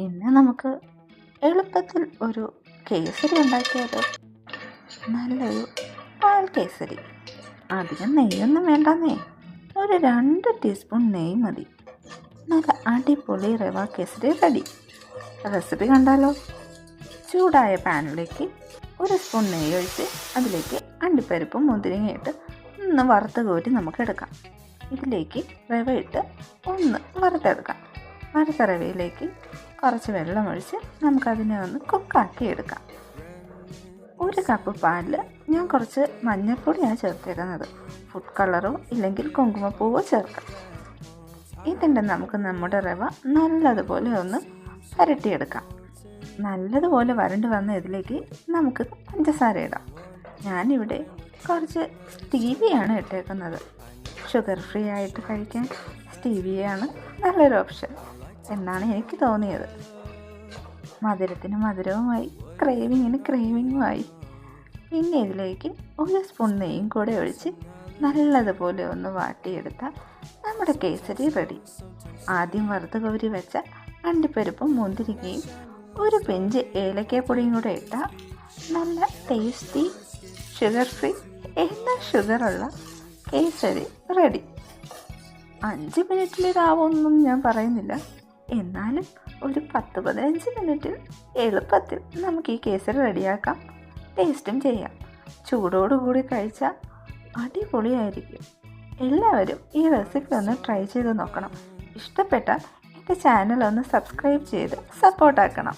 ഇന്ന് നമുക്ക് എളുപ്പത്തിൽ ഒരു കേസരി ഉണ്ടാക്കിയാലോ? നല്ലൊരു പാൽ കേസരി. അധികം നെയ്യൊന്നും വേണ്ടെന്നേ, ഒരു 2 ടീസ്പൂൺ നെയ്യ് മതി. നല്ല അടിപൊളി റവ കേസരി റെഡി. റെസിപ്പി കണ്ടാലോ? ചൂടായ പാനിലേക്ക് 1 സ്പൂൺ നെയ്യ് ഒഴിച്ച് അതിലേക്ക് അണ്ടിപ്പരിപ്പും മുന്തിരിങ്ങയിട്ട് ഒന്ന് വറുത്ത് കോരി നമുക്ക് എടുക്കാം. ഇതിലേക്ക് റവ ഇട്ട് ഒന്ന് വറുത്തെടുക്കാം. വറുത്ത റവയിലേക്ക് കുറച്ച് വെള്ളമൊഴിച്ച് നമുക്കതിനെ ഒന്ന് കുക്കാക്കി എടുക്കാം. 1 കപ്പ് പാലിൽ ഞാൻ കുറച്ച് മഞ്ഞൾപ്പൊടിയാണ് ചേർത്തേക്കുന്നത്. ഫുഡ് കളറോ ഇല്ലെങ്കിൽ കുങ്കുമപ്പൂവോ ചേർക്കാം. ഇതിൻ്റെ നമുക്ക് നമ്മുടെ റവ നല്ലതുപോലെ ഒന്ന് വരട്ടിയെടുക്കാം. നല്ലതുപോലെ വരണ്ട് വന്ന ഇതിലേക്ക് നമുക്ക് പഞ്ചസാര ഇടാം. ഞാനിവിടെ കുറച്ച് സ്റ്റീവിയാണ് ഇട്ടേക്കുന്നത്. ഷുഗർ ഫ്രീ ആയിട്ട് കഴിക്കാൻ സ്റ്റീവിയാണ് നല്ലൊരു ഓപ്ഷൻ എന്നാണ് എനിക്ക് തോന്നിയത്. മധുരത്തിന് മധുരവുമായി, ക്രേവിങ്ങിന് ക്രേവിങ്ങുമായി. പിന്നെ ഇതിലേക്ക് 1 സ്പൂൺ നെയ്യും കൂടെ ഒഴിച്ച് നല്ലതുപോലെ ഒന്ന് വാട്ടിയെടുത്താൽ നമ്മുടെ കേസരി റെഡി. ആദ്യം വറുത്ത് കോരി വെച്ച അണ്ടിപ്പരിപ്പും മുന്തിരിങ്ങയും 1 പിഞ്ച് ഏലക്കാപ്പൊടിയും കൂടെ ഇട്ടാൽ നല്ല ടേസ്റ്റി ഷുഗർ ഫ്രീ എന്നാൽ ഷുഗറുള്ള കേസരി റെഡി. 5 മിനിറ്റിൽ ഇതാവുമെന്നും ഞാൻ പറയുന്നില്ല, എന്നാലും ഒരു 10-15 മിനിറ്റിൽ എളുപ്പത്തിൽ നമുക്ക് ഈ കേസരി റെഡിയാക്കാം. ടേസ്റ്റും ചെയ്യാം. ചൂടോടുകൂടി കഴിച്ചാൽ അടിപൊളിയായിരിക്കും. എല്ലാവരും ഈ റെസിപ്പി ഒന്ന് ട്രൈ ചെയ്ത് നോക്കണം. ഇഷ്ടപ്പെട്ടാൽ എൻ്റെ ചാനൽ ഒന്ന് സബ്സ്ക്രൈബ് ചെയ്ത് സപ്പോർട്ടാക്കണം.